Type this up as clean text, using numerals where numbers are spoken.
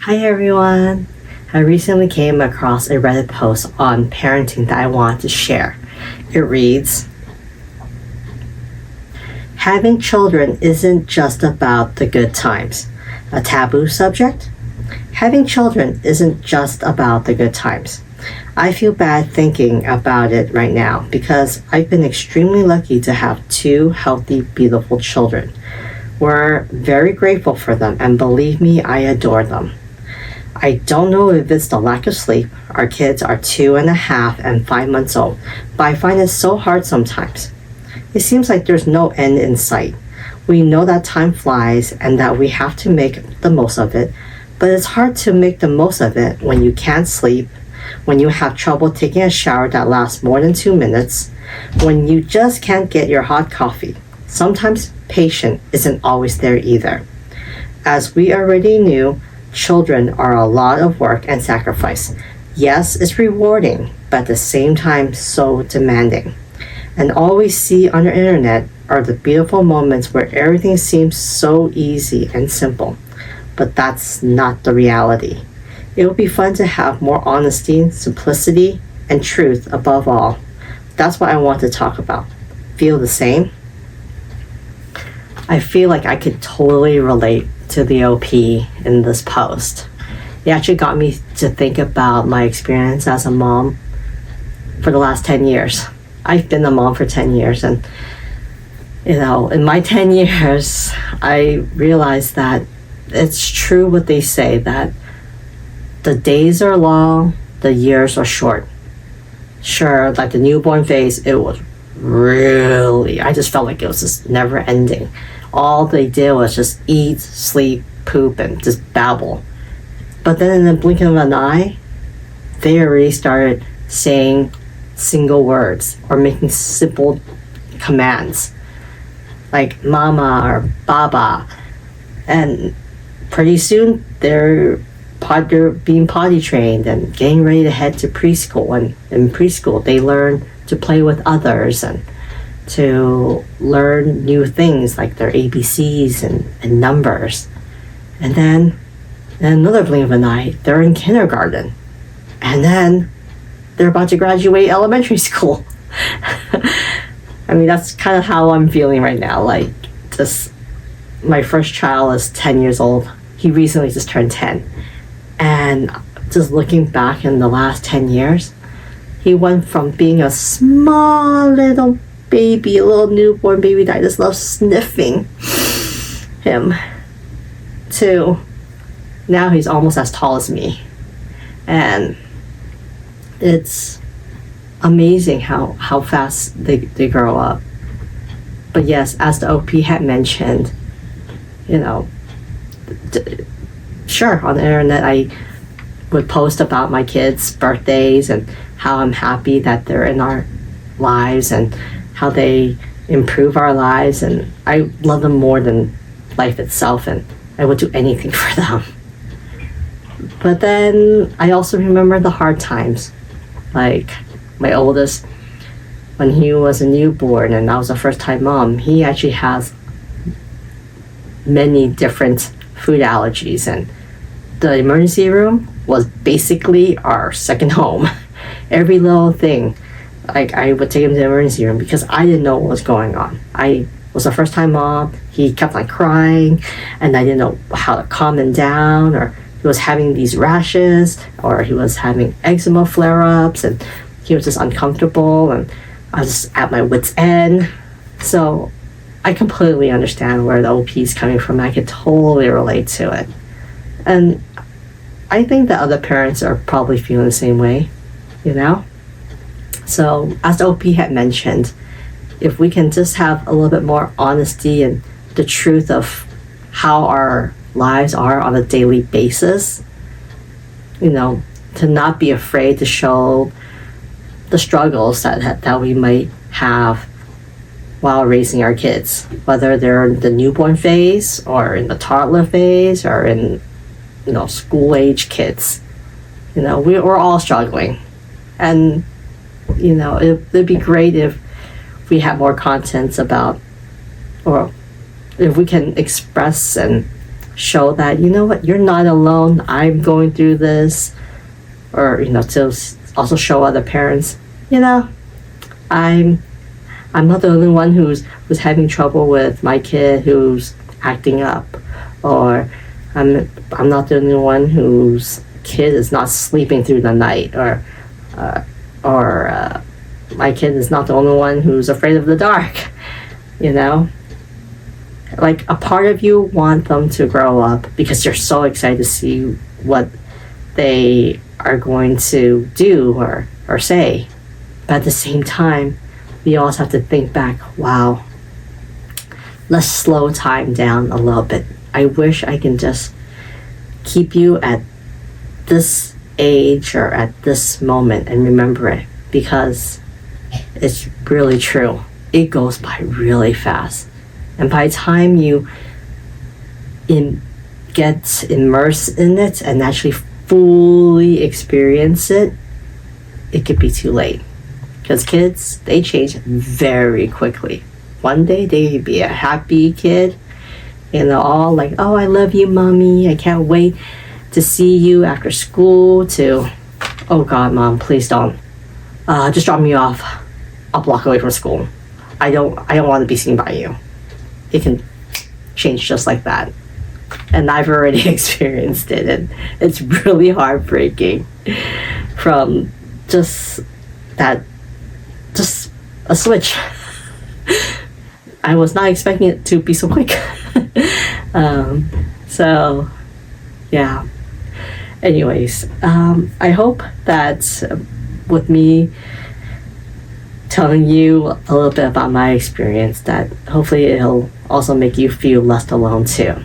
Hi everyone! I recently came across a Reddit post on parenting that I want to share. It reads, having children isn't just about the good times. A taboo subject? Having children isn't just about the good times. I feel bad thinking about it right now because I've been extremely lucky to have two healthy, beautiful children. We're very grateful for them, and believe me, I adore them. I don't know if it's the lack of sleep. Our kids are 2.5 and 5 months old, but I find it so hard sometimes. It seems like there's no end in sight. We know that time flies and that we have to make the most of it, but it's hard to make the most of it when you can't sleep, when you have trouble taking a shower that lasts more than 2 minutes, when you just can't get your hot coffee. Sometimes patience isn't always there either. As we already knew, children are a lot of work and sacrifice. Yes, it's rewarding, but at the same time, so demanding. And all we see on the internet are the beautiful moments where everything seems so easy and simple. But that's not the reality. It would be fun to have more honesty, simplicity, and truth above all. That's what I want to talk about. Feel the same? I feel like I could totally relate to the OP in this post. It actually got me to think about my experience as a mom for the last 10 years. I've been a mom for 10 years, and in my 10 years, I realized that it's true what they say, that the days are long, the years are short. Sure, like the newborn phase, it was really, I just felt like it was just never ending. All they did was just eat, sleep, poop, and just babble. But then in the blink of an eye, they already started saying single words or making simple commands like mama or baba. And pretty soon they're being potty trained and getting ready to head to preschool. And in preschool, they learn to play with others and to learn new things like their ABCs and numbers. And then in another blink of an eye, they're in kindergarten. And then they're about to graduate elementary school. I mean, that's kind of how I'm feeling right now. Like, just my first child is 10 years old. He recently just turned 10. And just looking back in the last 10 years, he went from being a small little baby, a little newborn baby that I just love sniffing him, to now he's almost as tall as me. And it's amazing how fast they grow up. But yes, as the OP had mentioned, sure, on the internet I would post about my kids' birthdays and how I'm happy that they're in our lives and how they improve our lives, and I love them more than life itself, and I would do anything for them. But then I also remember the hard times. Like my oldest, when he was a newborn and I was a first-time mom, he actually has many different food allergies, and the emergency room was basically our second home. Every little thing, like I would take him to the emergency room because I didn't know what was going on. I was a first-time mom. He kept on crying, and I didn't know how to calm him down, or he was having these rashes, or he was having eczema flare-ups, and he was just uncomfortable, and I was just at my wit's end. So I completely understand where the OP is coming from. I could totally relate to it. And I think that other parents are probably feeling the same way, So as the OP had mentioned, if we can just have a little bit more honesty and the truth of how our lives are on a daily basis, to not be afraid to show the struggles that we might have while raising our kids, whether they're in the newborn phase or in the toddler phase or in school age kids. We're all struggling, and it'd be great if we had more contents about, or if we can express and show that, you know what, you're not alone, I'm going through this. Or, to also show other parents, I'm not the only one who's having trouble with my kid who's acting up, or I'm not the only one whose kid is not sleeping through the night, or my kid is not the only one who's afraid of the dark. Like, a part of you want them to grow up because you're so excited to see what they are going to do or say. But at the same time, we also have to think back, wow, let's slow time down a little bit. I wish I can just keep you at this age or at this moment and remember it, because it's really true. It goes by really fast. And by the time you get immersed in it and actually fully experience it, it could be too late. Because kids, they change very quickly. One day they could be a happy kid, all like, oh, I love you, mommy, I can't wait to see you after school, to, oh God, mom, please don't. Just drop me off a block away from school. I don't want to be seen by you. It can change just like that. And I've already experienced it, and it's really heartbreaking from just a switch. I was not expecting it to be so quick. So yeah. Anyways, I hope that with me telling you a little bit about my experience, that hopefully it'll also make you feel less alone too.